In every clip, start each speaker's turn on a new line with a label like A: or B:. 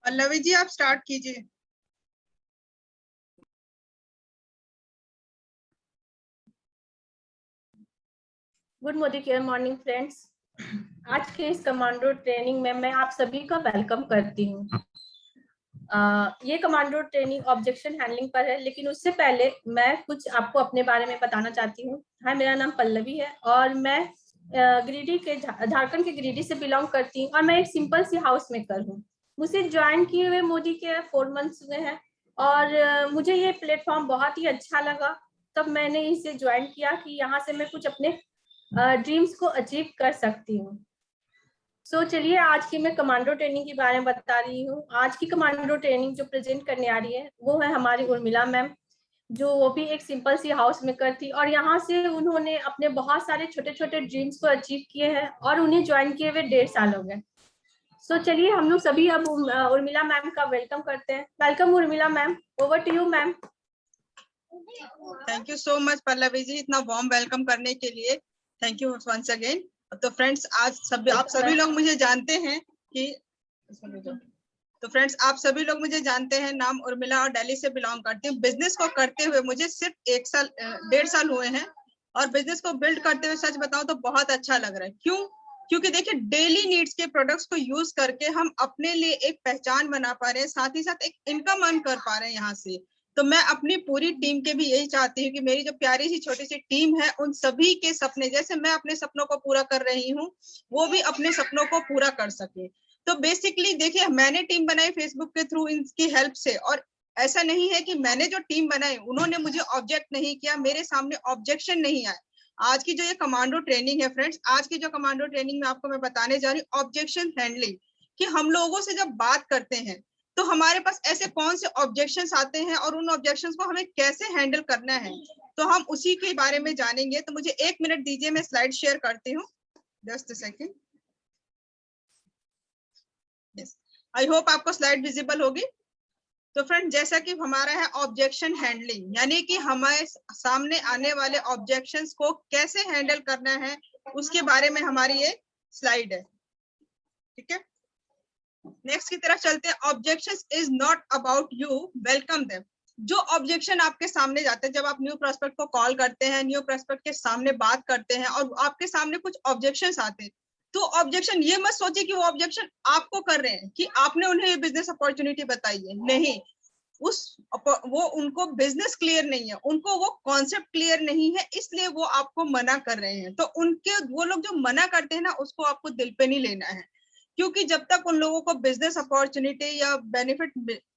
A: पल्लवी जी आप स्टार्ट कीजिए।
B: Good morning friends. आज के इस कमांडो ट्रेनिंग में मैं आप सभी का वेलकम करती हूँ। ये कमांडो ट्रेनिंग ऑब्जेक्शन हैंडलिंग पर है, लेकिन उससे पहले मैं कुछ आपको अपने बारे में बताना चाहती हूँ। हाय, मेरा नाम पल्लवी है और मैं गिरिडीह के झारखंड के गिरिडीह से बिलोंग करती हूँ और मैं एक सिंपल सी हाउस मेकर हूँ। मुझे ज्वाइन किए हुए मोदी के 4 मंथ्स हुए हैं और मुझे ये प्लेटफॉर्म बहुत ही अच्छा लगा। तब मैंने इसे ज्वाइन किया कि यहाँ से मैं कुछ अपने ड्रीम्स को अचीव कर सकती हूँ। चलिए आज की मैं कमांडो ट्रेनिंग के बारे में बता रही हूँ। आज की कमांडो ट्रेनिंग जो प्रेजेंट करने आ रही है वो है हमारी उर्मिला मैम, जो वो भी एक सिंपल सी हाउस मेकर थी और यहाँ से उन्होंने अपने बहुत सारे छोटे छोटे ड्रीम्स को अचीव किए हैं और उन्हें ज्वाइन किए हुए 1.5 साल हो गए। चलिए हम लोग सभी अब उर्मिला मैम का वेलकम करते हैं। Welcome Urmila ma'am, over to you ma'am.
A: Thank you so much Pallavi ji, इतना वार्म वेलकम करने के लिए। Thank you once again. तो फ्रेंड्स आज आप सभी लोग मुझे जानते हैं कि आप सभी लोग मुझे जानते हैं। नाम उर्मिला और दिल्ली से बिलोंग करती हूँ। बिजनेस को करते हुए मुझे सिर्फ 1.5 साल हुए हैं और बिजनेस को बिल्ड करते हुए सच बताऊं तो बहुत अच्छा लग रहा है। क्यों? क्योंकि देखिए डेली नीड्स के प्रोडक्ट्स को यूज करके हम अपने लिए एक पहचान बना पा रहे हैं, साथ ही साथ एक इनकम अर्न कर पा रहे हैं यहाँ से। तो मैं अपनी पूरी टीम के भी यही चाहती हूँ कि मेरी जो प्यारी सी छोटी सी टीम है उन सभी के सपने, जैसे मैं अपने सपनों को पूरा कर रही हूँ, वो भी अपने सपनों को पूरा कर सके। तो बेसिकली देखिए मैंने टीम बनाई फेसबुक के थ्रू इनकी हेल्प से, और ऐसा नहीं है कि मैंने जो टीम बनाई उन्होंने मुझे ऑब्जेक्ट नहीं किया, मेरे सामने ऑब्जेक्शन नहीं आए। आज की जो ये कमांडो ट्रेनिंग है फ्रेंड्स, आज की जो कमांडो ट्रेनिंग में आपको मैं बताने जा रही हूँ ऑब्जेक्शन हैंडलिंग, कि हम लोगों से जब बात करते हैं तो हमारे पास ऐसे कौन से ऑब्जेक्शंस आते हैं और उन ऑब्जेक्शंस को हमें कैसे हैंडल करना है, तो हम उसी के बारे में जानेंगे। तो मुझे 1 मिनट दीजिए, मैं स्लाइड शेयर करती हूँ, just a second. Yes, I hope आपको स्लाइड विजिबल होगी। तो फ्रेंड जैसा कि हमारा है ऑब्जेक्शन हैंडलिंग, यानी कि हमारे सामने आने वाले ऑब्जेक्शंस को कैसे हैंडल करना है उसके बारे में हमारी ये स्लाइड है। ठीक है, नेक्स्ट की तरफ चलते हैं। Objections is not about you, welcome them. जो ऑब्जेक्शन आपके सामने जाते हैं, जब आप न्यू प्रोस्पेक्ट को कॉल करते हैं, न्यू प्रोस्पेक्ट के सामने बात करते हैं और आपके सामने कुछ ऑब्जेक्शंस आते हैं, तो ऑब्जेक्शन ये मत सोचिए कि वो ऑब्जेक्शन आपको कर रहे हैं, कि आपने उन्हें ये बिजनेस अपॉर्चुनिटी बताई है। नहीं, वो उनको बिजनेस क्लियर नहीं है, उनको वो कॉन्सेप्ट क्लियर नहीं है, इसलिए वो आपको मना कर रहे हैं। तो उनके वो लोग जो मना करते हैं ना, उसको आपको दिल पे नहीं लेना है, क्योंकि जब तक उन लोगों को बिजनेस अपॉर्चुनिटी या बेनिफिट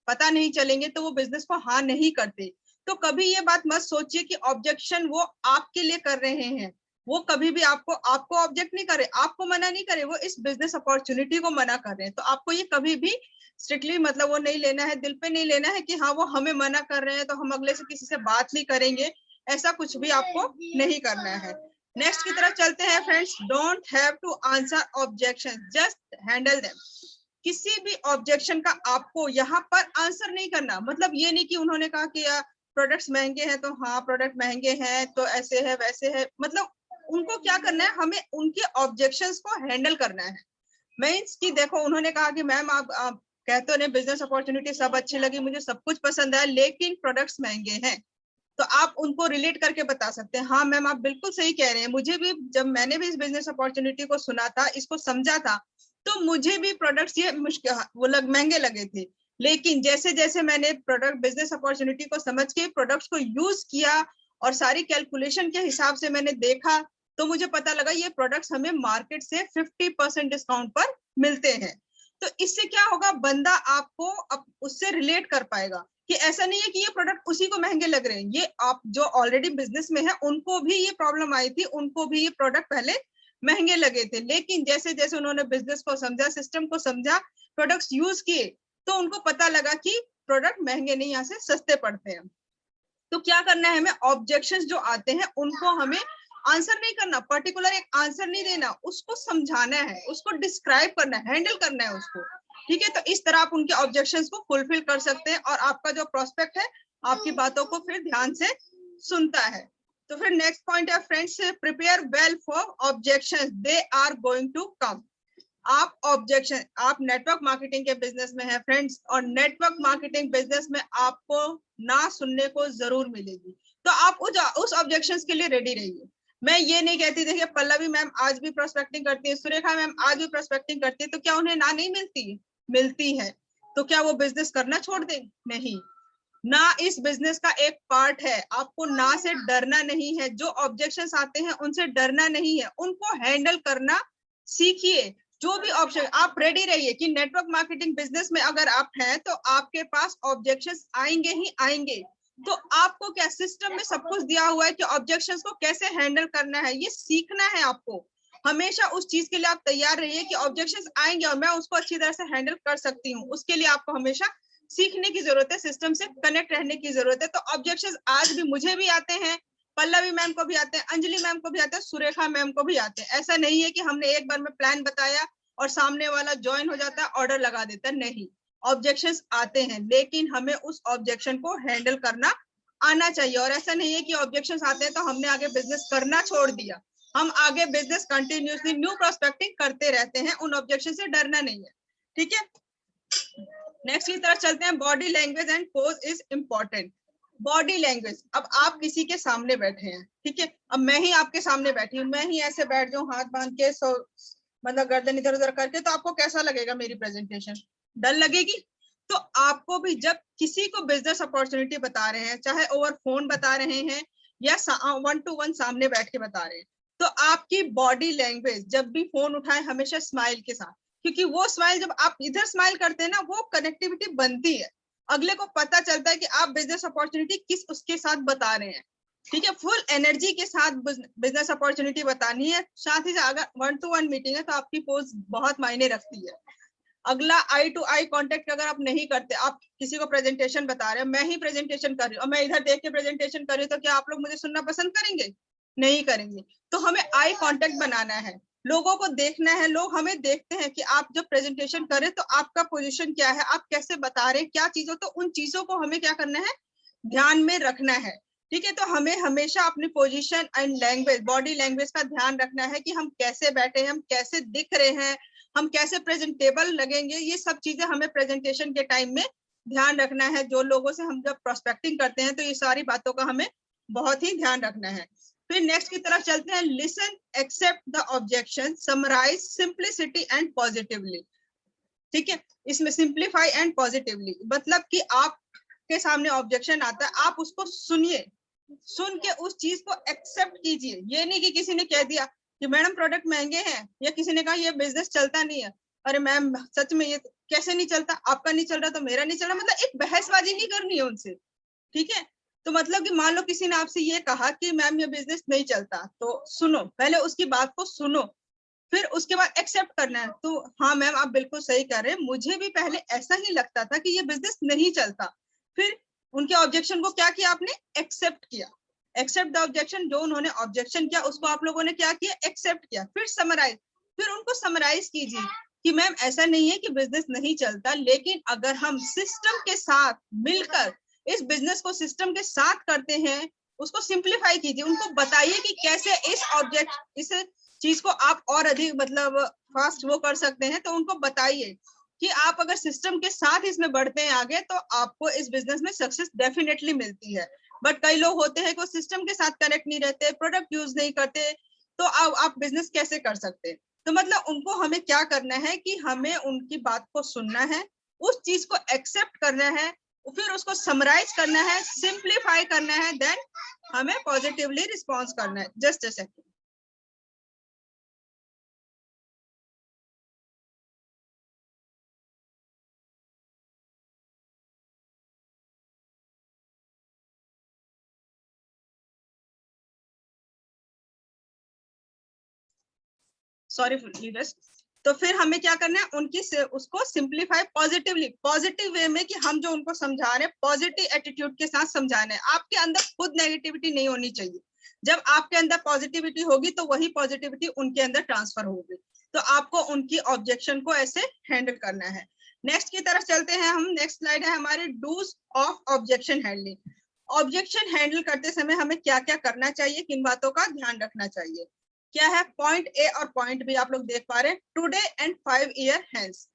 A: पता नहीं चलेंगे तो वो बिजनेस को हाँ नहीं करते। तो कभी ये बात मत सोचिए कि ऑब्जेक्शन वो आपके लिए कर रहे हैं। वो कभी भी आपको ऑब्जेक्ट नहीं करे, आपको मना नहीं करे, वो इस बिजनेस अपॉर्चुनिटी को मना कर रहे हैं। तो आपको ये कभी भी स्ट्रिक्टली मतलब वो नहीं लेना है, दिल पे नहीं लेना है कि हाँ वो हमें मना कर रहे हैं तो हम अगले से किसी से बात नहीं करेंगे, ऐसा कुछ भी आपको नहीं करना है। नेक्स्ट की तरफ चलते हैं friends. Don't have to answer objection, just handle them. किसी भी ऑब्जेक्शन का आपको यहाँ पर आंसर नहीं करना। मतलब ये नहीं कि उन्होंने कहा कि प्रोडक्ट्स महंगे हैं तो हाँ प्रोडक्ट महंगे हैं तो ऐसे है वैसे है, मतलब उनको क्या करना है, हमें उनके ऑब्जेक्शंस को हैंडल करना है। मीन्स कि देखो उन्होंने कहा कि मैम आप कहते हो बिजनेस अपॉर्चुनिटी सब अच्छी लगी, मुझे सब कुछ पसंद आया, लेकिन प्रोडक्ट्स महंगे हैं। तो आप उनको रिलेट करके बता सकते हैं, हाँ मैम आप बिल्कुल सही कह रहे हैं, मुझे भी जब मैंने भी इस बिजनेस अपॉर्चुनिटी को सुना था, इसको समझा था, तो मुझे भी प्रोडक्ट्स ये मुश्किल महंगे लगे थे। लेकिन जैसे जैसे मैंने प्रोडक्ट बिजनेस अपॉर्चुनिटी को समझ के प्रोडक्ट्स को यूज किया और सारी कैलकुलेशन के हिसाब से मैंने देखा, तो मुझे पता लगा ये प्रोडक्ट्स हमें मार्केट से 50% डिस्काउंट पर मिलते हैं। तो इससे क्या होगा, बंदा आपको उससे रिलेट कर पाएगा कि ऐसा नहीं है कि ये प्रोडक्ट उसी को महंगे लग रहे हैं, ये आप जो ऑलरेडी बिजनेस में है उनको भी ये प्रॉब्लम आई थी, उनको भी ये प्रोडक्ट पहले महंगे लगे थे, लेकिन जैसे जैसे उन्होंने बिजनेस को समझा, सिस्टम को समझा, प्रोडक्ट्स यूज किए, तो उनको पता लगा कि प्रोडक्ट महंगे नहीं, यहाँ से सस्ते पड़ते हैं। तो क्या करना है, हमें ऑब्जेक्शंस जो आते हैं उनको हमें आंसर नहीं करना, पर्टिकुलर एक आंसर नहीं देना, उसको समझाना है, उसको डिस्क्राइब करना है, हैंडल करना है उसको। ठीक है, तो इस तरह आप उनके ऑब्जेक्शंस को फुलफिल कर सकते हैं और आपका जो प्रोस्पेक्ट है आपकी बातों को फिर ध्यान से सुनता है। तो फिर नेक्स्ट पॉइंट है friends, prepare well for objections, they are going to come. आप ऑब्जेक्शन, आप नेटवर्क मार्केटिंग के बिजनेस में है फ्रेंड्स, और नेटवर्क मार्केटिंग बिजनेस में आपको ना सुनने को जरूर मिलेगी। तो आप उस ऑब्जेक्शंस के लिए रेडी रहिए। मैं ये नहीं कहती, देखिए पल्लवी मैम आज भी प्रोस्पेक्टिंग करती है, सुरेखा मैम आज भी प्रोस्पेक्टिंग करती है, तो क्या उन्हें ना नहीं मिलती? मिलती है। तो क्या वो बिजनेस करना छोड़ दें? नहीं, ना इस बिजनेस का एक पार्ट है। आपको ना से डरना नहीं है, जो ऑब्जेक्शंस आते हैं उनसे डरना नहीं है, उनको हैंडल करना सीखिए। जो भी ऑप्शन, आप रेडी रहिए कि नेटवर्क मार्केटिंग बिजनेस में अगर आप हैं तो आपके पास ऑब्जेक्शंस आएंगे ही आएंगे। तो आपको क्या, सिस्टम में सब कुछ दिया हुआ है कि ऑब्जेक्शंस को कैसे हैंडल करना है, ये सीखना है आपको। हमेशा उस चीज के लिए आप तैयार रहिए कि ऑब्जेक्शंस आएंगे और मैं उसको अच्छी तरह से हैंडल कर सकती हूँ। उसके लिए आपको हमेशा सीखने की जरूरत है, सिस्टम से कनेक्ट रहने की जरूरत है। तो ऑब्जेक्शंस आज भी मुझे भी आते हैं, पल्लवी मैम को भी आते हैं, अंजलि मैम को भी आते हैं, सुरेखा मैम को भी आते हैं। ऐसा नहीं है कि हमने एक बार में प्लान बताया और सामने वाला ज्वाइन हो जाता है, ऑर्डर लगा देता है, नहीं। ऑब्जेक्शंस आते हैं, लेकिन हमें उस ऑब्जेक्शन को हैंडल करना आना चाहिए। और ऐसा नहीं है कि ऑब्जेक्शंस आते हैं तो हमने आगे बिजनेस करना छोड़ दिया। हम आगे बिजनेस कंटिन्यूसली न्यू प्रोस्पेक्टिंग करते रहते हैं, उन ऑब्जेक्शन से डरना नहीं है। ठीक है, नेक्स्ट की तरफ चलते हैं। Body language and pose is important. Body language, अब आप किसी के सामने बैठे हैं, ठीक है, अब मैं ही आपके सामने बैठी हूँ, मैं ही ऐसे बैठ जाऊं हाथ बांध के, मतलब गर्दन इधर उधर करके, तो आपको कैसा लगेगा मेरी प्रेजेंटेशन? डर लगेगी। तो आपको भी जब किसी को बिजनेस अपॉर्चुनिटी बता रहे हैं, चाहे ओवर फोन बता रहे हैं या 1-to-1 सामने बैठ के बता रहे हैं, तो आपकी बॉडी लैंग्वेज जब भी फोन उठाए हमेशा स्माइल के साथ, क्योंकि वो स्माइल, जब आप इधर स्माइल करते हैं ना, वो कनेक्टिविटी बनती है, अगले को पता चलता है कि आप बिजनेस अपॉर्चुनिटी किस उसके साथ बता रहे हैं। ठीक है, फुल एनर्जी के साथ बिजनेस अपॉर्चुनिटी बतानी है। साथ ही अगर 1-to-1 मीटिंग है तो आपकी पोज बहुत मायने रखती है। अगला आई टू आई कांटेक्ट अगर आप नहीं करते, आप किसी को प्रेजेंटेशन बता रहे हो, मैं ही प्रेजेंटेशन कर रही हूँ और मैं इधर देख के प्रेजेंटेशन कर रही हूँ, तो क्या आप लोग मुझे सुनना पसंद करेंगे? नहीं करेंगे। तो हमें आई कांटेक्ट बनाना है, लोगों को देखना है, लोग हमें देखते हैं कि आप जब प्रेजेंटेशन करें तो आपका पोजीशन क्या है, आप कैसे बता रहे हैं, क्या चीजों, तो उन चीजों को हमें क्या करना है, ध्यान में रखना है। ठीक है, तो हमें हमेशा अपनी position and language, body language का ध्यान रखना है कि हम कैसे बैठे हैं, हम कैसे दिख रहे हैं, हम कैसे प्रेजेंटेबल लगेंगे। ये सब चीजें हमें प्रेजेंटेशन के टाइम में ध्यान रखना है। जो लोगों से हम जब प्रोस्पेक्टिंग करते हैं तो ये सारी बातों का हमें बहुत ही ध्यान रखना है। फिर नेक्स्ट की तरफ चलते हैं। Listen, accept the objection, summarise, simplicity and positively. ठीक है, इसमें सिंप्लीफाई एंड पॉजिटिवली मतलब कि आपके सामने ऑब्जेक्शन आता है, आप उसको सुनिए, सुन के उस चीज को एक्सेप्ट कीजिए। ये नहीं कि किसी ने कह दिया कि मैडम प्रोडक्ट महंगे हैं, या किसी ने कहा ये बिजनेस चलता नहीं है, अरे मैम सच में ये कैसे नहीं चलता, आपका नहीं चल रहा तो मेरा नहीं चल रहा, मतलब एक बहसबाजी नहीं करनी है उनसे। ठीक है, तो मतलब कि मान लो किसी ने आपसे ये कहा कि मैम ये बिजनेस नहीं चलता, तो सुनो, पहले उसकी बात को सुनो, फिर उसके बाद एक्सेप्ट करना है। तो हाँ मैम आप बिल्कुल सही कह रहे हैं, मुझे भी पहले ऐसा ही लगता था कि ये बिजनेस नहीं चलता। फिर उनके ऑब्जेक्शन को क्या किया आपने, एक्सेप्ट किया। एक्सेप्ट द ऑब्जेक्शन, जो उन्होंने ऑब्जेक्शन किया उसको आप लोगों ने क्या किया, एक्सेप्ट किया। फिर समराइज, फिर उनको समराइज कीजिए कि मैम ऐसा नहीं है कि बिजनेस नहीं चलता, लेकिन अगर हम सिस्टम के साथ मिलकर इस बिजनेस को सिस्टम के साथ करते हैं, उसको सिंप्लीफाई कीजिए, उनको बताइए कि कैसे इस चीज को आप और अधिक मतलब फास्ट वो कर सकते हैं। तो उनको बताइए कि आप अगर सिस्टम के साथ इसमें बढ़ते हैं आगे तो आपको इस बिजनेस में सक्सेस डेफिनेटली मिलती है। बट कई लोग होते हैं कि वो सिस्टम के साथ कनेक्ट नहीं रहते, प्रोडक्ट यूज नहीं करते, तो आप बिजनेस कैसे कर सकते हैं? तो मतलब उनको हमें क्या करना है कि हमें उनकी बात को सुनना है, उस चीज को एक्सेप्ट करना है, फिर उसको समराइज करना है, सिंप्लीफाई करना है, देन हमें पॉजिटिवली रिस्पॉन्स करना है। Just a second. Sorry leaders. तो फिर हमें क्या करना है, उसको सिंप्लीफाई पॉजिटिवली, पॉजिटिव वे में, कि हम जो उनको समझा रहे हैं पॉजिटिव एटीट्यूड के साथ समझाना है। आपके अंदर खुद नेगेटिविटी नहीं होनी चाहिए। जब आपके अंदर पॉजिटिविटी होगी तो वही पॉजिटिविटी उनके अंदर ट्रांसफर होगी। तो आपको उनकी ऑब्जेक्शन को ऐसे हैंडल करना है। नेक्स्ट की तरफ चलते हैं हम। नेक्स्ट स्लाइड है हमारे dos of objection handling. Objection handle करते समय हमें क्या क्या करना चाहिए, किन बातों का ध्यान रखना चाहिए। क्या है, पॉइंट ए और पॉइंट बी आप लोग देख पा रहे हैं, टुडे एंड 5 ईयर हेंस।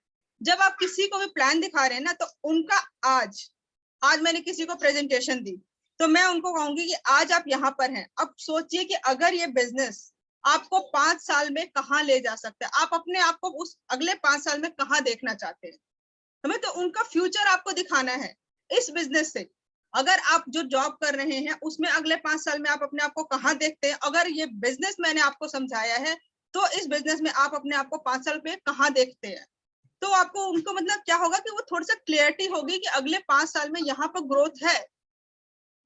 A: जब आप किसी को भी प्लान दिखा रहे हैं ना, तो उनका आज मैंने किसी को प्रेजेंटेशन दी, तो मैं उनको कहूंगी कि आज आप यहाँ पर हैं। अब सोचिए कि अगर ये बिजनेस आपको 5 साल में कहाँ ले जा सकता है, आप अपने आप को उस अगले 5 साल में कहाँ देखना चाहते हैं, हमें तो उनका फ्यूचर आपको दिखाना है इस बिजनेस से। अगर आप जो जॉब कर रहे हैं उसमें अगले 5 साल में आप अपने आप को कहाँ देखते हैं, अगर ये बिजनेस मैंने आपको समझाया है तो इस बिजनेस में आप अपने आप को 5 साल में कहाँ देखते हैं, तो आपको उनको मतलब क्या होगा कि वो थोड़ा सा क्लियरिटी होगी कि अगले 5 साल में यहाँ पर ग्रोथ है।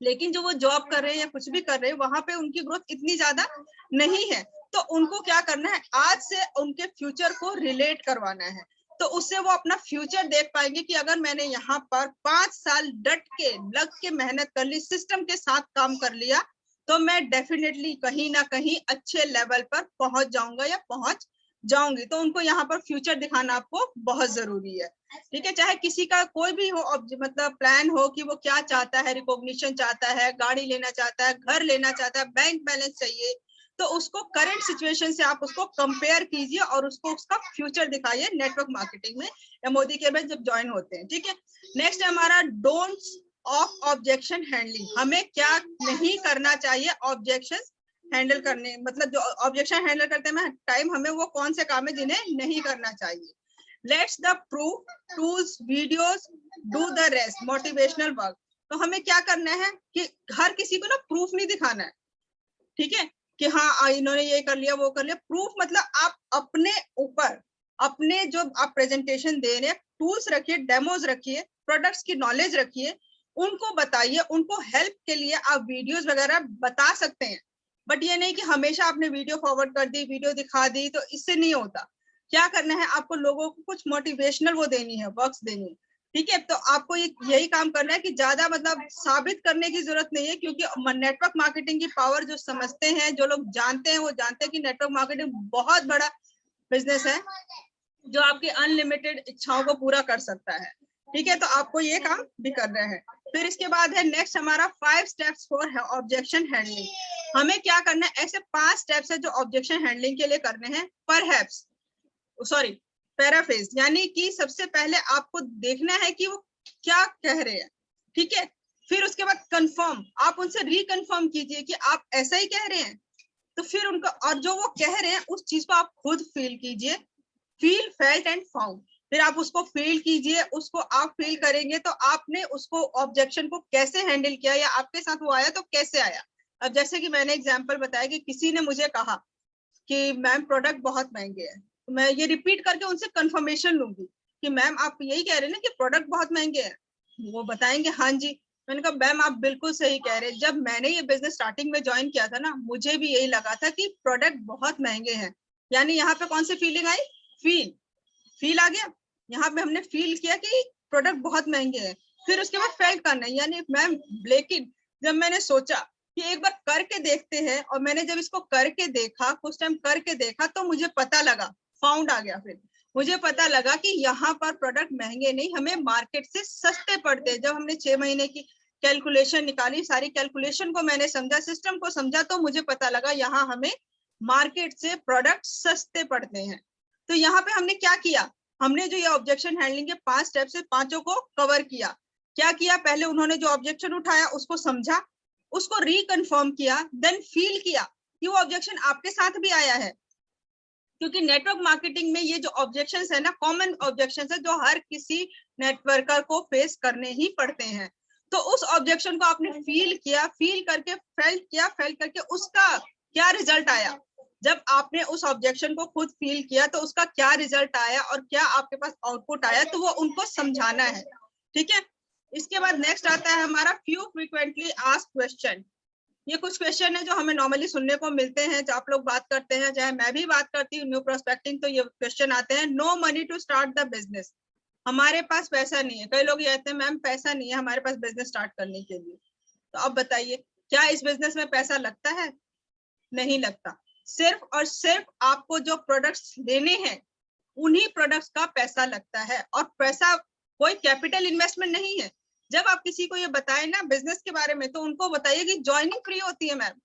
A: लेकिन जो वो जॉब कर रहे हैं या कुछ भी कर रहे हैं वहां पे उनकी ग्रोथ इतनी ज्यादा नहीं है, तो उनको क्या करना है, आज से उनके फ्यूचर को रिलेट करवाना है। तो उससे वो अपना फ्यूचर देख पाएंगे कि अगर मैंने यहाँ पर 5 साल डट के लग के मेहनत कर ली, सिस्टम के साथ काम कर लिया, तो मैं डेफिनेटली कहीं ना कहीं अच्छे लेवल पर पहुंच जाऊंगा या पहुंच जाऊंगी। तो उनको यहाँ पर फ्यूचर दिखाना आपको बहुत जरूरी है। ठीक है, चाहे किसी का कोई भी हो मतलब प्लान हो कि वो क्या चाहता है, रिकॉग्निशन चाहता है, गाड़ी लेना चाहता है, घर लेना चाहता है, बैंक बैलेंस चाहिए, तो उसको करंट सिचुएशन से आप उसको कंपेयर कीजिए और उसको उसका फ्यूचर दिखाइए नेटवर्क मार्केटिंग में या मोदी के में जब ज्वाइन होते हैं। ठीक है, नेक्स्ट है हमारा डोंट्स ऑफ ऑब्जेक्शन हैंडलिंग। हमें क्या नहीं करना चाहिए ऑब्जेक्शन हैंडल करने, मतलब जो ऑब्जेक्शन हैंडल करते हैं टाइम, हमें वो कौन से काम है जिन्हें नहीं करना चाहिए। Let's the proof tools videos do the rest motivational work. तो हमें क्या करना है कि हर किसी को ना प्रूफ नहीं दिखाना है, ठीक है, कि हाँ इन्होंने ये कर लिया वो कर लिया। प्रूफ मतलब आप अपने ऊपर अपने जो आप प्रेजेंटेशन दे रहे हैं टूल्स रखिए, डेमोज रखिए, प्रोडक्ट्स की नॉलेज रखिए, उनको बताइए, उनको हेल्प के लिए आप वीडियोस वगैरह बता सकते हैं। बट ये नहीं कि हमेशा आपने वीडियो फॉरवर्ड कर दी, वीडियो दिखा दी, तो इससे नहीं होता। क्या करना है, आपको लोगों को कुछ मोटिवेशनल वो देनी है, वर्क्स देनी है। ठीक है, तो आपको यही काम करना है कि ज्यादा मतलब साबित करने की जरूरत नहीं है, क्योंकि नेटवर्क मार्केटिंग की पावर जो समझते हैं, जो लोग जानते हैं, वो जानते हैं कि नेटवर्क मार्केटिंग बहुत बड़ा बिजनेस है जो आपकी अनलिमिटेड इच्छाओं को पूरा कर सकता है। ठीक है, तो आपको ये काम भी करना है। फिर इसके बाद है नेक्स्ट हमारा 5 स्टेप्स फॉर ऑब्जेक्शन हैंडलिंग। हमें क्या करना है, ऐसे 5 स्टेप्स है जो ऑब्जेक्शन हैंडलिंग के लिए करने हैं। परहैप्स सॉरी पैराफ्रेज, यानी कि सबसे पहले आपको देखना है कि वो क्या कह रहे हैं। ठीक है, फिर उसके बाद कंफर्म, आप उनसे रिकंफर्म कीजिए कि आप ऐसा ही कह रहे हैं। तो फिर उनको, और जो वो कह रहे हैं उस चीज को आप खुद फील कीजिए, फील फेल्ट एंड फाउंड। फिर आप उसको फील कीजिए, उसको आप फील करेंगे तो आपने उसको ऑब्जेक्शन को कैसे हैंडल किया, या आपके साथ वो आया तो कैसे आया। अब जैसे कि मैंने एग्जांपल बताया कि किसी ने मुझे कहा कि मैम प्रोडक्ट बहुत महंगे हैं, तो मैं ये रिपीट करके उनसे कंफर्मेशन लूंगी कि मैम आप यही कह रहे हैं ना कि प्रोडक्ट बहुत महंगे हैं। वो बताएंगे हाँ जी। मैंने कहा मैम आप बिल्कुल सही कह रहे हैं, जब मैंने ये बिजनेस स्टार्टिंग में ज्वाइन किया था ना, मुझे भी यही लगा था कि प्रोडक्ट बहुत महंगे हैं। यानी यहाँ पे कौन सी फीलिंग आई, फील आ गया। यहाँ पे हमने फील किया कि प्रोडक्ट बहुत महंगे हैं। फिर उसके बाद फेल्ट करना, यानी मैम, लेकिन जब मैंने सोचा कि एक बार करके देखते हैं, और मैंने जब इसको करके देखा, कुछ टाइम करके देखा, तो मुझे पता लगा, फाउंड आ गया। फिर मुझे पता लगा कि यहाँ पर प्रोडक्ट महंगे नहीं, हमें मार्केट से सस्ते पड़ते हैं। जब हमने 6 महीने की कैलकुलेशन निकाली, सारी कैलकुलेशन को मैंने समझा, सिस्टम को समझा, तो मुझे पता लगा यहाँ हमें मार्केट से प्रोडक्ट सस्ते पड़ते हैं। तो यहाँ पे हमने क्या किया, हमने जो ये ऑब्जेक्शन हैंडलिंग के 5 स्टेप्स है, पांचों को कवर किया। क्या किया, पहले उन्होंने जो ऑब्जेक्शन उठाया उसको समझा, उसको रिकन्फर्म किया, देन फील किया कि वो ऑब्जेक्शन आपके साथ भी आया है। क्योंकि नेटवर्क मार्केटिंग में ये जो ऑब्जेक्शंस है ना, कॉमन ऑब्जेक्शंस है जो हर किसी नेटवर्कर को फेस करने ही पड़ते हैं। तो उस ऑब्जेक्शन को आपने फील किया, फील करके फेल्ट किया, फेल्ट करके उसका क्या रिजल्ट आया। जब आपने उस ऑब्जेक्शन को खुद फील किया तो उसका क्या रिजल्ट आया और क्या आपके पास आउटपुट आया, तो वो उनको समझाना है। ठीक है, इसके बाद नेक्स्ट आता है हमारा फ्यू फ्रीक्वेंटली आस्क्ड क्वेश्चन। ये कुछ क्वेश्चन है जो हमें नॉर्मली सुनने को मिलते हैं, जो आप लोग बात करते हैं, चाहे मैं भी बात करती हूँ न्यू प्रोस्पेक्टिंग, तो ये क्वेश्चन आते हैं। No money to start the business, हमारे पास पैसा नहीं है। कई लोग ये कहते हैं मैम पैसा नहीं है हमारे पास बिजनेस स्टार्ट करने के लिए। तो अब बताइए, क्या इस बिजनेस में पैसा लगता है? नहीं लगता। सिर्फ और सिर्फ आपको जो प्रोडक्ट्स लेने हैं उन्हीं प्रोडक्ट्स का पैसा लगता है, और पैसा कोई कैपिटल इन्वेस्टमेंट नहीं है। जब आप किसी को ये बताएं ना बिजनेस के बारे में, तो उनको बताइए कि ज्वाइनिंग फ्री होती है मैम,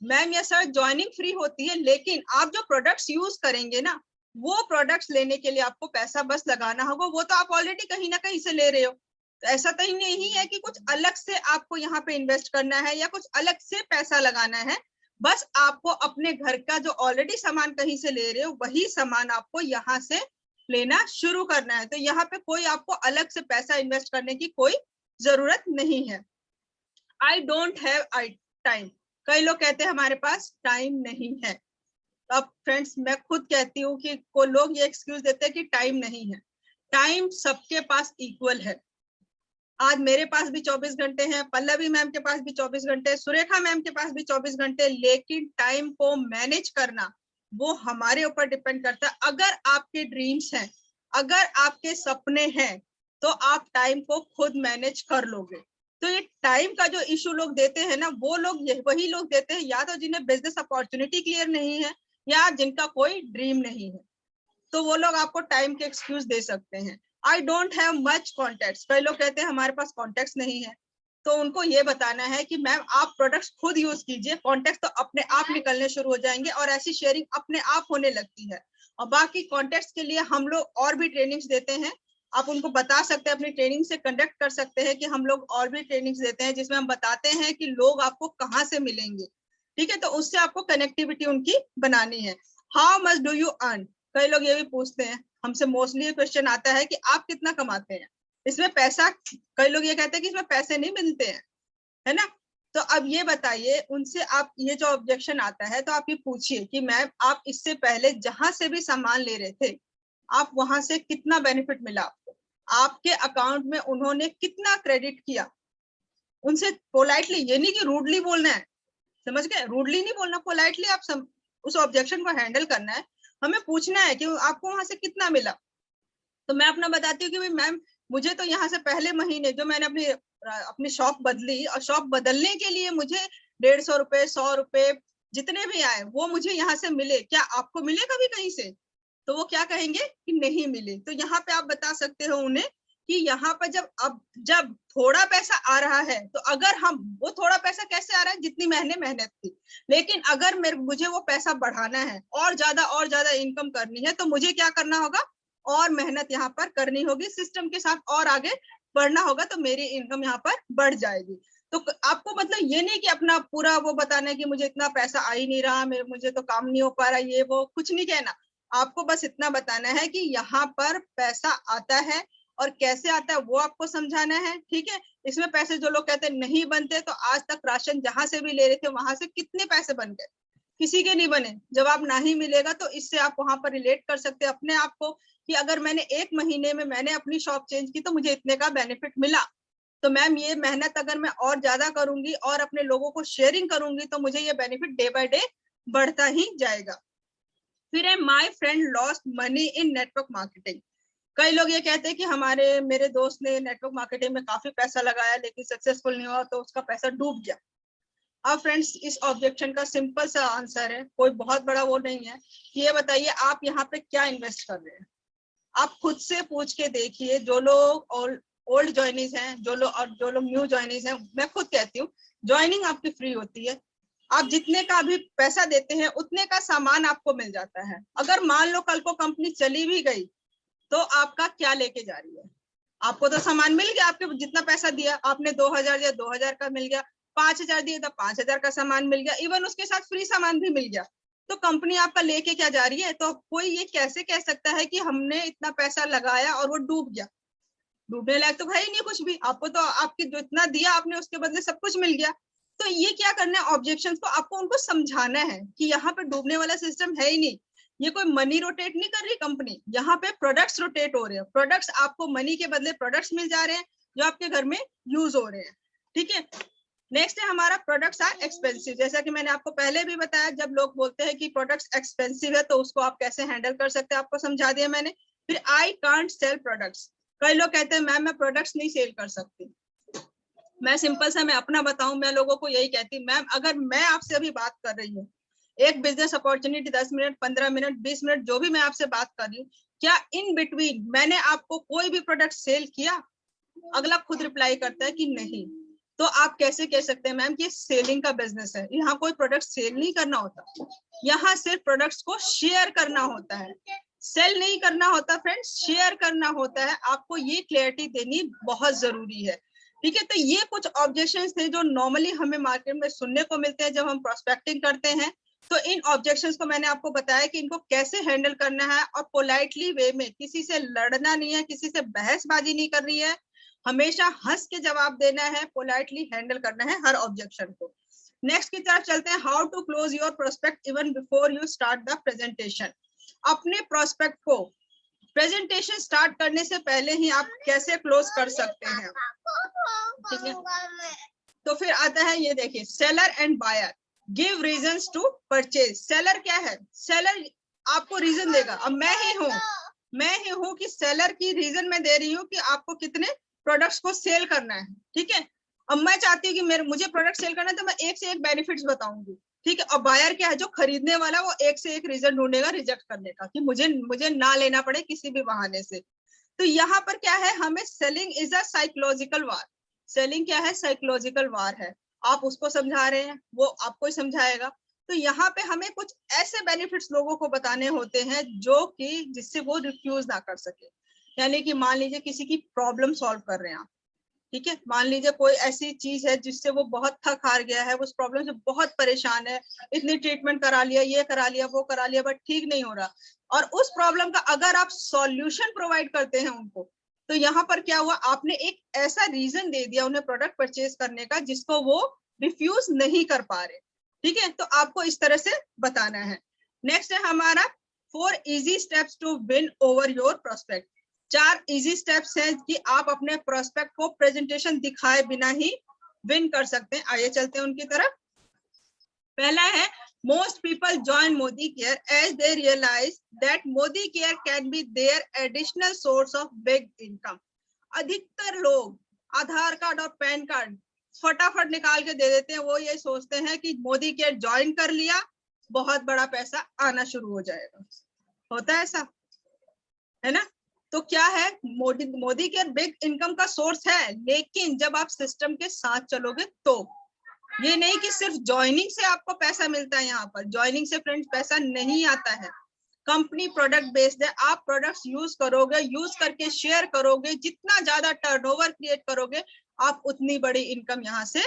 A: मैम या सर ज्वाइनिंग फ्री होती है, लेकिन आप जो प्रोडक्ट्स यूज करेंगे ना, वो प्रोडक्ट्स लेने के लिए आपको पैसा बस लगाना होगा, वो तो आप ऑलरेडी कहीं ना कहीं से ले रहे हो। तो ऐसा तो ही नहीं है कि कुछ अलग से आपको यहाँ पे इन्वेस्ट करना है या कुछ अलग से पैसा लगाना है। बस आपको अपने घर का जो ऑलरेडी सामान कहीं से ले रहे हो, वही सामान आपको यहाँ से लेना शुरू करना है। तो यहाँ पे कोई आपको अलग से पैसा इन्वेस्ट करने की कोई जरूरत नहीं है। आई डोंट हैव टाइम, कई लोग कहते हैं हमारे पास टाइम नहीं है। अब फ्रेंड्स मैं खुद कहती हूँ कि कोई लोग ये एक्सक्यूज देते हैं कि टाइम नहीं है। टाइम सबके पास इक्वल है। आज मेरे पास भी 24 घंटे हैं, पल्लवी मैम के पास भी 24 घंटे, सुरेखा मैम के पास भी 24 घंटे, लेकिन टाइम को मैनेज करना वो हमारे ऊपर डिपेंड करता है। अगर आपके ड्रीम्स हैं, अगर आपके सपने हैं, तो आप टाइम को खुद मैनेज कर लोगे। तो ये टाइम का जो इशू लोग देते हैं ना, वो लोग वही लोग देते हैं या तो जिन्हें बिजनेस अपॉर्चुनिटी क्लियर नहीं है या जिनका कोई ड्रीम नहीं है, तो वो लोग आपको टाइम के एक्सक्यूज दे सकते हैं। I don't have much contacts, कई लोग कहते हैं हमारे पास कॉन्टेक्ट्स नहीं है। तो उनको ये बताना है कि मैम आप प्रोडक्ट्स खुद यूज कीजिए, कॉन्टेक्ट तो अपने आप निकलने शुरू हो जाएंगे और ऐसी शेयरिंग अपने आप होने लगती है। और बाकी कॉन्टेक्ट्स के लिए हम लोग और भी ट्रेनिंग्स देते हैं, आप उनको बता सकते हैं, अपनी ट्रेनिंग से कंडक्ट कर सकते हैं कि हम लोग और भी ट्रेनिंग्स देते हैं जिसमें हम बताते हैं कि लोग आपको कहाँ से मिलेंगे। ठीक है, तो उससे आपको कनेक्टिविटी उनकी बनानी है। How much do you earn, कई लोग ये भी पूछते हैं हमसे, मोस्टली ये क्वेश्चन आता है कि आप कितना कमाते हैं, इसमें पैसा, कई लोग ये कहते हैं कि इसमें पैसे नहीं मिलते हैं, है ना। तो अब ये बताइए उनसे, आप ये जो ऑब्जेक्शन आता है तो आप ये पूछिए कि मैम आप इससे पहले जहां से भी सामान ले रहे थे, आप वहां से कितना बेनिफिट मिला आपको, आपके अकाउंट में उन्होंने कितना क्रेडिट किया। उनसे पोलाइटली, ये नहीं कि रूडली बोलना है, समझ गए, रूडली नहीं बोलना, पोलाइटली आप उस ऑब्जेक्शन को हैंडल करना है। हमें पूछना है कि आपको वहां से कितना मिला। तो मैं अपना बताती हूँ कि मैम मुझे तो यहाँ से पहले महीने जो मैंने अपनी शॉप बदली, और शॉप बदलने के लिए मुझे 150 रुपए 100 रुपए जितने भी आए वो मुझे यहाँ से मिले, क्या आपको मिले कभी कहीं से? तो वो क्या कहेंगे कि नहीं मिले। तो यहाँ पे आप बता सकते हो उन्हें कि यहाँ पर जब थोड़ा पैसा आ रहा है, तो अगर हम, वो थोड़ा पैसा कैसे आ रहा है, जितनी मैंने मेहनत की, लेकिन अगर मुझे वो पैसा बढ़ाना है और ज्यादा इनकम करनी है, तो मुझे क्या करना होगा, और मेहनत यहाँ पर करनी होगी, सिस्टम के साथ और आगे बढ़ना होगा, तो मेरी इनकम यहाँ पर बढ़ जाएगी। तो आपको मतलब ये नहीं कि अपना पूरा वो बताना है कि मुझे इतना पैसा आ ही नहीं रहा, मुझे तो काम नहीं हो पा रहा, ये वो कुछ नहीं कहना। आपको बस इतना बताना है कि यहाँ पर पैसा आता है और कैसे आता है वो आपको समझाना है। ठीक है, इसमें पैसे जो लोग कहते हैं नहीं बनते, तो आज तक राशन जहां से भी ले रहे थे वहां से कितने पैसे बन गए, किसी के नहीं बने। जवाब नहीं मिलेगा, तो इससे आप वहां पर रिलेट कर सकते हैं अपने आप को कि अगर मैंने 1 महीने में मैंने अपनी शॉप चेंज की तो मुझे इतने का बेनिफिट मिला, तो मैम ये मेहनत अगर मैं और ज्यादा करूंगी और अपने लोगों को शेयरिंग करूंगी, तो मुझे ये बेनिफिट डे बाय डे बढ़ता ही जाएगा। फिर है my friend lost money in network marketing. कई लोग ये कहते हैं कि मेरे दोस्त ने नेटवर्क मार्केटिंग में काफी पैसा लगाया लेकिन सक्सेसफुल नहीं हुआ, तो उसका पैसा डूब गया। अब फ्रेंड्स इस ऑब्जेक्शन का सिंपल सा आंसर है, कोई बहुत बड़ा वो नहीं है। ये बताइए आप यहाँ पे क्या इन्वेस्ट कर रहे हैं, आप खुद से पूछ के देखिए। जो लोग ओल्ड ज्वाइनीज हैं, जो लोग न्यू ज्वाइनीज हैं, मैं खुद कहती हूँ ज्वाइनिंग आपकी फ्री होती है। आप जितने का भी पैसा देते हैं उतने का सामान आपको मिल जाता है। अगर मान लो कल को कंपनी चली भी गई, तो आपका क्या लेके जा रही है, आपको तो सामान मिल गया, आपके जितना पैसा दिया, आपने 2000 दिया 2000 का मिल गया, 5000 दिए तो 5000 का सामान मिल गया, इवन उसके साथ फ्री सामान भी मिल गया। तो कंपनी आपका लेके क्या जा रही है? तो कोई ये कैसे कह सकता है कि हमने इतना पैसा लगाया और वो डूब गया? डूबने लायक तो है ही नहीं कुछ भी, आपको तो आपके जो इतना दिया आपने उसके बदले सब कुछ मिल गया। तो ये क्या करना है, ऑब्जेक्शंस को आपको उनको समझाना है कि यहाँ पे डूबने वाला सिस्टम है ही नहीं। ये कोई मनी रोटेट नहीं कर रही कंपनी, यहाँ पे प्रोडक्ट्स रोटेट हो रहे हैं। प्रोडक्ट्स आपको मनी के बदले प्रोडक्ट्स मिल जा रहे हैं जो आपके घर में यूज हो रहे हैं। ठीक है, नेक्स्ट है हमारा प्रोडक्ट्स आर एक्सपेंसिव। जैसा कि मैंने आपको पहले भी बताया, जब लोग बोलते हैं कि प्रोडक्ट्स एक्सपेंसिव है तो उसको आप कैसे हैंडल कर सकते हैं, आपको समझा दिया मैंने। फिर आई कांट सेल प्रोडक्ट्स, कई लोग कहते हैं मैम मैं प्रोडक्ट्स नहीं सेल कर सकती। मैं सिंपल सा मैं अपना बताऊं, मैं लोगों को यही कहती हूँ, मैम अगर मैं आपसे अभी बात कर रही हूँ, एक business opportunity 10 minute 15 minute 20 minute जो भी मैं आपसे बात कर रही हूँ, क्या इन बिटवीन मैंने आपको कोई भी प्रोडक्ट सेल किया? अगला खुद रिप्लाई करता है कि नहीं। तो आप कैसे कह सकते हैं मैम कि सेलिंग का बिजनेस है? यहाँ कोई प्रोडक्ट सेल नहीं करना होता, यहाँ सिर्फ प्रोडक्ट्स को शेयर करना होता है, सेल नहीं करना होता फ्रेंड्स, शेयर करना होता है। आपको ये क्लैरिटी देनी बहुत जरूरी है, ठीक है। तो ये कुछ ऑब्जेक्शंस थे जो नॉर्मली हमें मार्केट में सुनने को मिलते हैं जब हम प्रोस्पेक्टिंग करते हैं। तो इन ऑब्जेक्शंस को मैंने आपको बताया कि इनको कैसे हैंडल करना है, और पोलाइटली वे में, किसी से लड़ना नहीं है, किसी से बहसबाजी नहीं करनी है, हमेशा हंस के जवाब देना है, पोलाइटली हैंडल करना है हर ऑब्जेक्शन को। नेक्स्ट की तरफ चलते हैं, how to close your prospect even before you start the presentation. अपने प्रोस्पेक्ट को प्रेजेंटेशन स्टार्ट करने से पहले ही आप कैसे क्लोज कर सकते हैं, ठीक है। तो फिर आता है ये देखिए, seller and buyer give reasons to purchase. Seller क्या है? सेलर आपको रीजन देगा। अब मैं ही हूँ कि सेलर की रीजन मैं दे रही हूँ कि आपको कितने प्रोडक्ट्स को सेल करना है, ठीक है। अब मैं चाहती हूँ कि मुझे प्रोडक्ट सेल करना है, तो मैं एक से एक बेनिफिट्स बताऊंगी, ठीक है। और बायर क्या है? जो खरीदने वाला, वो एक से एक रीजन ढूंढेगा रिजेक्ट करने का, कि मुझे ना लेना पड़े किसी भी बहाने से। तो यहाँ पर क्या है, हमें selling is a psychological war. Selling क्या है? साइकोलॉजिकल वार है। आप उसको समझा रहे हैं, वो आपको ही समझाएगा। तो यहाँ पे हमें कुछ ऐसे बेनिफिट्स लोगों को बताने होते हैं जो कि जिससे वो रिफ्यूज ना कर सके। यानी कि मान लीजिए किसी की प्रॉब्लम सॉल्व कर रहे हैं आप, ठीक है। मान लीजिए कोई ऐसी चीज है जिससे वो बहुत थक हार गया है, उस प्रॉब्लम से बहुत परेशान है, इतनी ट्रीटमेंट करा लिया, ये करा लिया, वो करा लिया, बट ठीक नहीं हो रहा। और उस प्रॉब्लम का अगर आप सॉल्यूशन प्रोवाइड करते हैं उनको, तो यहाँ पर क्या हुआ, आपने एक ऐसा रीजन दे दिया उन्हें प्रोडक्ट परचेज करने का जिसको वो रिफ्यूज नहीं कर पा रहे, ठीक है। तो आपको इस तरह से बताना है। नेक्स्ट है हमारा 4 easy steps to win over your prospect. 4 easy steps हैं कि आप अपने प्रोस्पेक्ट को प्रेजेंटेशन दिखाए बिना ही विन कर सकते हैं। आइए चलते हैं उनकी तरफ। पहला है, most people join Modi Care as they realize that Modi Care can be their additional source of big income. अधिकतर लोग आधार कार्ड और पैन कार्ड फटाफट निकाल के दे देते हैं। वो ये सोचते हैं कि मोदी केयर ज्वाइन कर लिया, बहुत बड़ा पैसा आना शुरू हो जाएगा। होता है ऐसा, है ना। तो क्या है, मोदी केयर बिग इनकम का सोर्स है, लेकिन जब आप सिस्टम के साथ चलोगे तो। ये नहीं कि सिर्फ ज्वाइनिंग से आपको पैसा मिलता है। यहाँ पर ज्वाइनिंग से फ्रेंड्स पैसा नहीं आता है। कंपनी प्रोडक्ट बेस्ड है, आप प्रोडक्ट्स यूज करोगे, यूज करके शेयर करोगे, जितना ज्यादा टर्नओवर क्रिएट करोगे आप उतनी बड़ी इनकम यहाँ से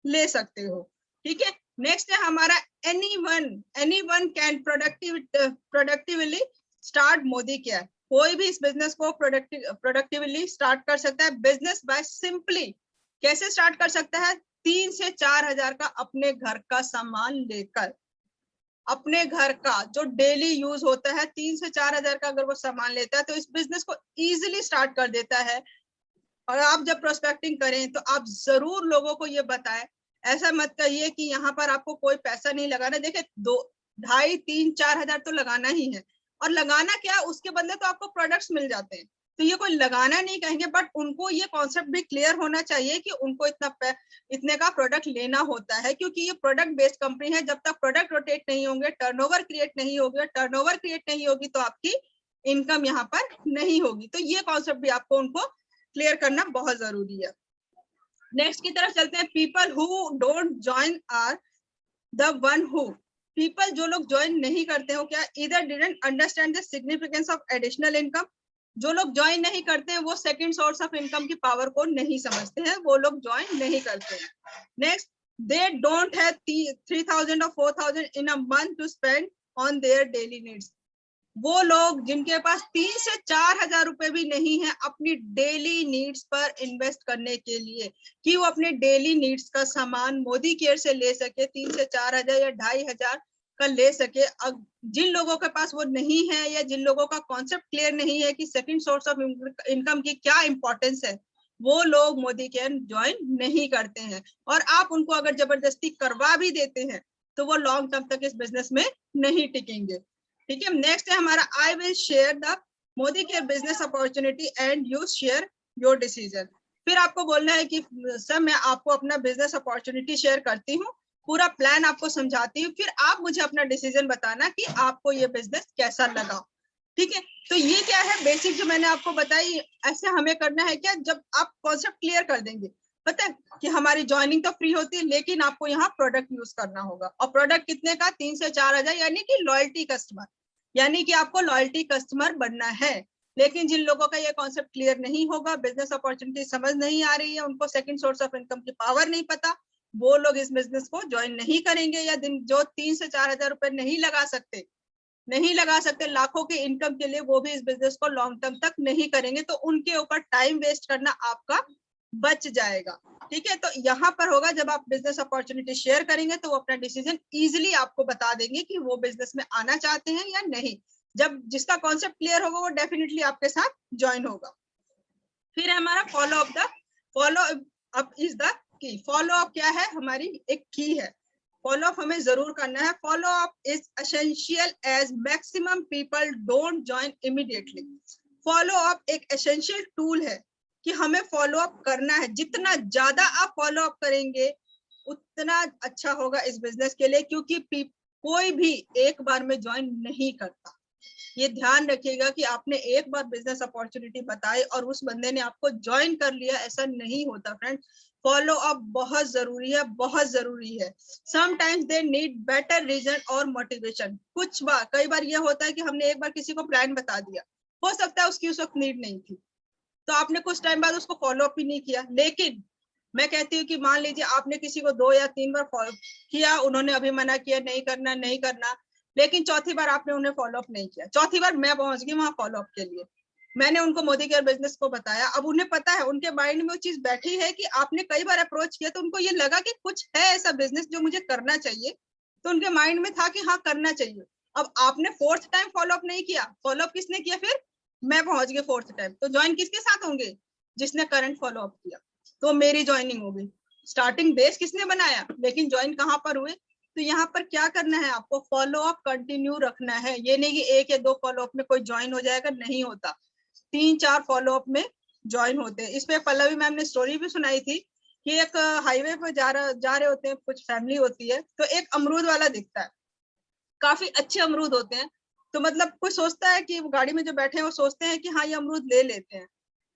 A: ले सकते हो, ठीक है। नेक्स्ट है हमारा, anyone can productively start Modi care. कोई भी इस बिजनेस को प्रोडक्टिवली स्टार्ट कर सकता है। बिजनेस बाय सिंपली कैसे स्टार्ट कर सकता है? 3 से 4 हजार का अपने घर का सामान लेकर, अपने घर का जो डेली यूज होता है, 3 से 4 हजार का अगर वो सामान लेता है तो इस बिजनेस को इजीली स्टार्ट कर देता है। और आप जब प्रोस्पेक्टिंग करें तो आप जरूर लोगों को ये बताएं, ऐसा मत कहिए कि यहाँ पर आपको कोई पैसा नहीं लगाना। देखिए 2, 2.5, 3, 4 हजार तो लगाना ही है। और लगाना क्या, उसके बदले तो आपको प्रोडक्ट्स मिल जाते हैं। तो ये कोई लगाना नहीं कहेंगे, बट उनको ये कॉन्सेप्ट भी क्लियर होना चाहिए कि उनको इतने का प्रोडक्ट लेना होता है, क्योंकि ये प्रोडक्ट बेस्ड कंपनी है। जब तक प्रोडक्ट रोटेट नहीं होंगे, टर्नओवर क्रिएट नहीं होगी, टर्नओवर क्रिएट नहीं होगी तो आपकी इनकम यहाँ पर नहीं होगी। तो ये कॉन्सेप्ट भी आपको उनको क्लियर करना बहुत जरूरी है। नेक्स्ट की तरफ चलते हैं, people who don't join are the one who. People जो लोग ज्वाइन नहीं करते हो, क्या इधर didn't understand the significance of additional income. जो लोग ज्वाइन नहीं करते हैं वो सेकंड सोर्स ऑफ इनकम की पावर को नहीं समझते हैं, वो लोग ज्वाइन नहीं करते हैं। नेक्स्ट, दे डोंट हैव 3000 और 4000 in a month to spend on their daily needs. वो लोग जिनके पास 3 से 4 हजार रुपए भी नहीं है अपनी डेली नीड्स पर इन्वेस्ट करने के लिए, कि वो अपने डेली नीड्स का सामान मोदी केयर से ले सके, 3 से 4 हजार या 2.5 हजार का ले सके। अब जिन लोगों के पास वो नहीं है, या जिन लोगों का कॉन्सेप्ट क्लियर नहीं है कि सेकंड सोर्स ऑफ इनकम की क्या इंपॉर्टेंस है, वो लोग मोदी केयर ज्वाइन नहीं करते हैं। और आप उनको अगर जबरदस्ती करवा भी देते हैं तो वो लॉन्ग टर्म तक इस बिजनेस में नहीं टिकेंगे, ठीक है। नेक्स्ट है हमारा, I will share the Modi care business opportunity and you share your decision. फिर आपको बोलना है कि सर मैं आपको अपना बिजनेस अपॉर्चुनिटी शेयर करती हूँ, पूरा प्लान आपको समझाती हूँ, फिर आप मुझे अपना डिसीजन बताना कि आपको ये बिजनेस कैसा लगा, ठीक है। तो ये क्या है, बेसिक जो मैंने आपको बताई, ऐसे हमें करना है क्या, जब आप कॉन्सेप्ट क्लियर कर देंगे पता है कि हमारी ज्वाइनिंग तो फ्री होती है, लेकिन आपको यहाँ प्रोडक्ट यूज करना होगा। और प्रोडक्ट कितने का? 3 से 4 हजार, यानी कि लॉयल्टी कस्टमर, यानी कि आपको लॉयल्टी कस्टमर बनना है। लेकिन जिन लोगों का ये कॉन्सेप्ट क्लियर नहीं होगा, बिजनेस अपॉर्चुनिटी समझ नहीं आ रही है, उनको सेकंड सोर्स ऑफ इनकम की पावर नहीं पता, वो लोग इस बिजनेस को ज्वाइन नहीं करेंगे। या दिन जो 3 से 4 हजार रुपए नहीं लगा सकते लाखों की इनकम के लिए, वो भी इस बिजनेस को लॉन्ग टर्म तक नहीं करेंगे। तो उनके ऊपर टाइम वेस्ट करना आपका बच जाएगा। ठीक है, तो यहाँ पर होगा जब आप बिजनेस अपॉर्चुनिटी शेयर करेंगे तो वो अपना डिसीजन इजीली आपको बता देंगे कि वो बिजनेस में आना चाहते हैं या नहीं। जब जिसका कॉन्सेप्ट क्लियर होगा वो डेफिनेटली आपके साथ ज्वाइन होगा। फिर हमारा follow up is the key. Follow up क्या है? हमारी एक की है। फॉलो अप हमें जरूर करना है। Follow up is essential as maximum people don't join immediately. Follow up एक एसेंशियल टूल है कि हमें फॉलो अप करना है। जितना ज्यादा आप फॉलो अप करेंगे उतना अच्छा होगा इस बिजनेस के लिए, क्योंकि कोई भी एक बार में ज्वाइन नहीं करता। ये ध्यान रखिएगा कि आपने एक बार बिजनेस अपॉर्चुनिटी बताई और उस बंदे ने आपको ज्वाइन कर लिया, ऐसा नहीं होता फ्रेंड। फॉलो अप बहुत जरूरी है, बहुत जरूरी है। Sometimes they need better reason और मोटिवेशन। कई बार ये होता है कि हमने एक बार किसी को प्लान बता दिया, हो सकता है उसकी उस वक्त नीड नहीं थी, तो आपने कुछ टाइम बाद उसको फॉलो अप ही नहीं किया। लेकिन मैं कहती हूँ कि मान लीजिए आपने किसी को 2 या 3 बार फॉलो किया, उन्होंने अभी मना किया नहीं करना, लेकिन चौथी बार आपने उन्हें फॉलो अप नहीं किया। चौथी बार मैं पहुंच गई वहां फॉलो अप के लिए, मैंने उनको मोदी केयर बिजनेस को बताया। अब उन्हें पता है, उनके माइंड में वो चीज बैठी है कि आपने कई बार अप्रोच किया, तो उनको ये लगा कि कुछ है ऐसा बिजनेस जो मुझे करना चाहिए। तो उनके माइंड में था कि हाँ करना चाहिए। अब आपने 4th टाइम फॉलो अप नहीं किया, फॉलो अप किसने किया? फिर मैं पहुंच गई 4th टाइम, तो ज्वाइन किसके साथ होंगे? जिसने करंट फॉलो अप किया। तो मेरी ज्वाइनिंग हो गई। स्टार्टिंग बेस किसने बनाया, लेकिन ज्वाइन कहाँ पर हुए? तो यहाँ पर क्या करना है आपको? फॉलो अप कंटिन्यू रखना है। ये नहीं कि 1 या 2 फॉलो अप में कोई ज्वाइन हो जाएगा, नहीं होता। 3-4 फॉलो अप में ज्वाइन होते हैं। इसमें पल्लवी मैम ने स्टोरी भी सुनाई थी कि एक हाईवे पर जा रहे होते हैं, कुछ फैमिली होती है, तो एक अमरूद वाला दिखता है, काफी अच्छे अमरूद होते हैं। तो मतलब कोई सोचता है कि गाड़ी में जो बैठे हैं वो सोचते हैं कि हाँ ये अमरूद ले लेते हैं।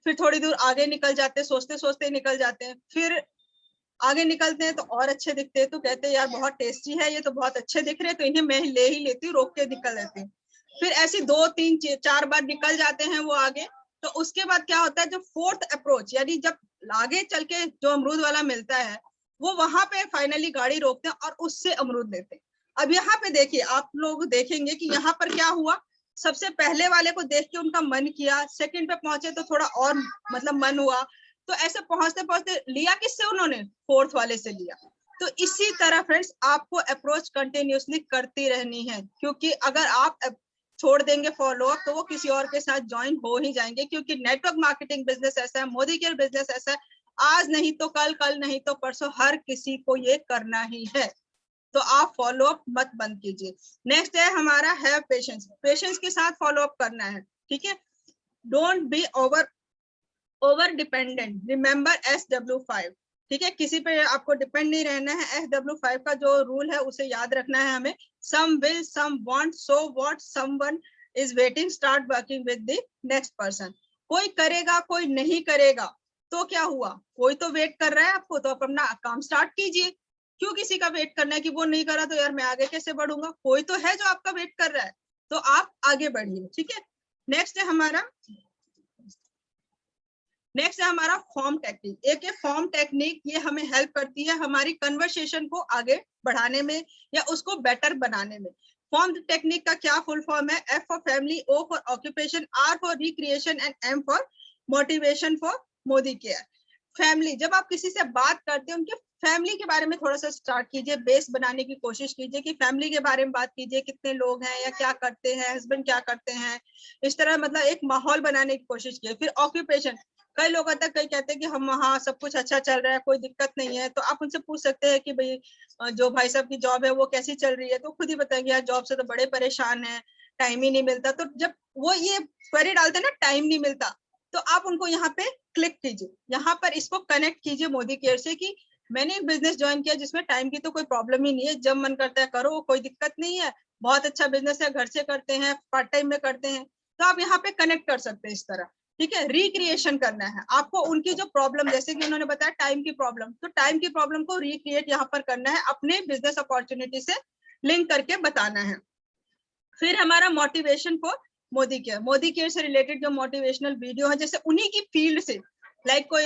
A: फिर थोड़ी दूर आगे निकल जाते हैं, सोचते सोचते निकल जाते हैं। फिर आगे निकलते हैं तो और अच्छे दिखते हैं, तो कहते हैं यार बहुत टेस्टी है, ये तो बहुत अच्छे दिख रहे हैं, तो इन्हें मैं ले ही लेती हूँ, रोक के निकल लेती हूँ। फिर ऐसे 2-3-4 बार निकल जाते हैं वो आगे। तो उसके बाद क्या होता है, जब 4th अप्रोच, यानी जब आगे चल के जो अमरूद वाला मिलता है, वो वहां पे फाइनली गाड़ी रोकते हैं और उससे अमरूद लेते हैं। अब यहाँ पे देखिए, आप लोग देखेंगे कि यहाँ पर क्या हुआ। सबसे पहले वाले को देख के उनका मन किया, सेकंड पे पहुंचे तो थोड़ा और मतलब मन हुआ, तो ऐसे पहुंचते पहुंचते लिया किससे उन्होंने? 4th वाले से लिया। तो इसी तरह फ्रेंड्स आपको अप्रोच कंटिन्यूअसली करती रहनी है, क्योंकि अगर आप छोड़ देंगे फॉलो अप तो वो किसी और के साथ ज्वाइन हो ही जाएंगे। क्योंकि नेटवर्क मार्केटिंग बिजनेस ऐसा है, मोदी केयर बिजनेस ऐसा है, आज नहीं तो कल नहीं तो परसों हर किसी को ये करना ही है। तो आप फॉलो अप मत बंद कीजिए। नेक्स्ट है हमारा हैव पेशेंस। पेशेंस के साथ फॉलो अप करना है, ठीक है। Don't be over dependent. Remember SW5, ठीक है, किसी पे आपको डिपेंड नहीं रहना है। SW5 का जो रूल है उसे याद रखना है हमें। Some will, some want, so what, someone is waiting, start working with the next person. कोई करेगा, कोई नहीं करेगा, तो क्या हुआ? कोई तो वेट कर रहा है आपको, तो आप अपना काम स्टार्ट कीजिए। क्यों किसी का वेट करना है कि वो नहीं करा तो यार मैं आगे कैसे बढ़ूंगा? कोई तो है जो आपका वेट कर रहा है, तो आप आगे बढ़िए, ठीक है। नेक्स्ट है हमारा फॉर्म टेक्निक। एक फॉर्म टेक्निक, ये हमें हेल्प करती है हमारी कन्वर्सेशन को आगे बढ़ाने में या उसको बेटर बनाने में। फॉर्म टेक्निक का क्या फुल फॉर्म है? F for family, O for occupation, R for recreation and M for motivation for Modi care. Family, जब आप किसी से बात करते हैं उनके फैमिली के बारे में थोड़ा सा स्टार्ट कीजिए, बेस बनाने की कोशिश कीजिए कि फैमिली के बारे में बात कीजिए, कितने लोग हैं या क्या करते हैं, हस्बैंड क्या करते हैं, इस तरह मतलब एक माहौल बनाने की कोशिश कीजिए। फिर ऑक्यूपेशन, कई लोग आता है, कई कहते हैं कि हम वहाँ सब कुछ अच्छा चल रहा है, कोई दिक्कत नहीं है, तो आप उनसे पूछ सकते हैं कि भाई जो भाई साहब की जॉब है वो कैसी चल रही है, तो खुद ही बताएंगे यार जॉब से तो बड़े परेशान है, टाइम ही नहीं मिलता। तो जब वो ये क्वेरी डालते हैं ना, टाइम नहीं मिलता, तो आप उनको यहाँ पे क्लिक कीजिए, यहाँ पर इसको कनेक्ट कीजिए मोदी केयर से कि मैंने एक बिजनेस ज्वाइन किया जिसमें टाइम की तो कोई प्रॉब्लम ही नहीं है, जब मन करता है करो, कोई दिक्कत नहीं है, बहुत अच्छा बिजनेस है, घर से करते हैं, पार्ट टाइम में करते हैं। तो आप यहाँ पे कनेक्ट कर सकते हैं इस तरह। ठीक है, रिक्रिएशन करना है आपको उनकी जो प्रॉब्लम, जैसे कि उन्होंने बताया टाइम की प्रॉब्लम, तो टाइम की प्रॉब्लम को रिक्रिएट यहाँ पर करना है, अपने बिजनेस अपॉर्चुनिटी से लिंक करके बताना है। फिर हमारा मोटिवेशन फॉर मोदी केयर से रिलेटेड जो मोटिवेशनल वीडियो है, जैसे उन्हीं की फील्ड से, लाइक कोई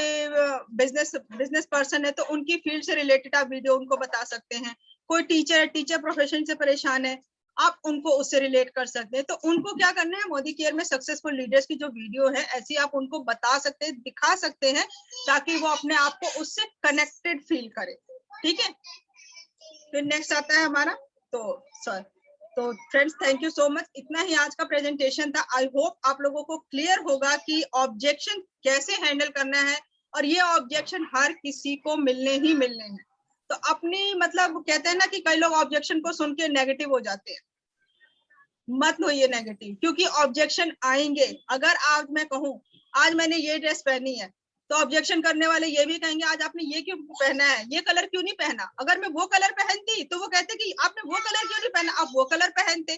A: बिजनेस पर्सन है तो उनकी फील्ड से रिलेटेड आप वीडियो उनको बता सकते हैं। कोई टीचर प्रोफेशन से परेशान है, आप उनको उससे रिलेट कर सकते हैं। तो उनको क्या करना है, मोदी केयर में सक्सेसफुल लीडर्स की जो वीडियो है ऐसी आप उनको बता सकते हैं, दिखा सकते हैं, ताकि वो अपने आप को उससे कनेक्टेड फील करे। ठीक है, फिर नेक्स्ट आता है हमारा, तो friends thank you so much. इतना ही आज का प्रेजेंटेशन था। आई होप आप लोगों को क्लियर होगा कि ऑब्जेक्शन कैसे हैंडल करना है, और ये ऑब्जेक्शन हर किसी को मिलने ही मिलने हैं। तो अपनी मतलब कहते हैं ना कि कई लोग ऑब्जेक्शन को सुन के नेगेटिव हो जाते हैं, मत होइए नेगेटिव, क्योंकि ऑब्जेक्शन आएंगे। अगर आज मैं कहूँ आज मैंने ये ड्रेस पहनी है, तो ऑब्जेक्शन करने वाले ये भी कहेंगे आज आपने ये क्यों पहना है, ये कलर क्यों नहीं पहना। अगर मैं वो कलर पहनती तो वो कहते कि आपने वो कलर क्यों नहीं पहना, आप वो कलर पहनते।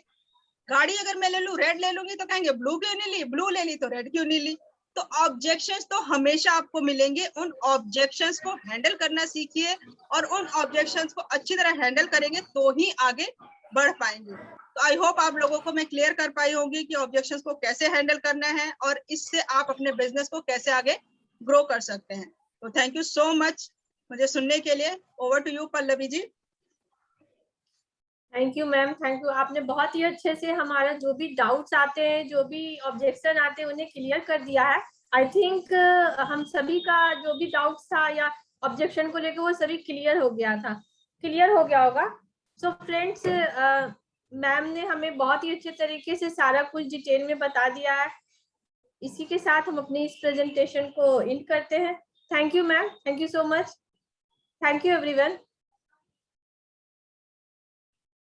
A: गाड़ी अगर मैं ले लूं रेड ले लूंगी तो कहेंगे ब्लू क्यों नहीं ली, ब्लू ले ली तो रेड क्यों नहीं ली। तो ऑब्जेक्शंस तो हमेशा आपको मिलेंगे, उन ऑब्जेक्शंस को हैंडल करना सीखिए, और उन ऑब्जेक्शंस को अच्छी तरह हैंडल करेंगे तो ही आगे बढ़ पाएंगे। तो आई होप आप लोगों को मैं क्लियर कर पाई होंगी कि ऑब्जेक्शंस को कैसे हैंडल करना है, और इससे आप अपने बिजनेस को कैसे आगे ग्रो कर सकते हैं। तो थैंक यू सो मच मुझे सुनने के लिए। Over to you Pallavi ji.
B: Thank you ma'am, thank you. आपने बहुत ही अच्छे से हमारा जो भी डाउट्स आते हैं, जो भी ऑब्जेक्शन आते हैं, उन्हें क्लियर कर दिया है। आई थिंक हम सभी का जो भी डाउट्स था या ऑब्जेक्शन को लेकर वो सभी क्लियर हो गया होगा। सो फ्रेंड्स, मैम ने हमें बहुत ही अच्छे तरीके से सारा कुछ डिटेल में बता दिया है। इसी के साथ हम अपनी इस प्रेजेंटेशन को एंड करते हैं। Thank you ma'am, thank you so much, thank you everyone.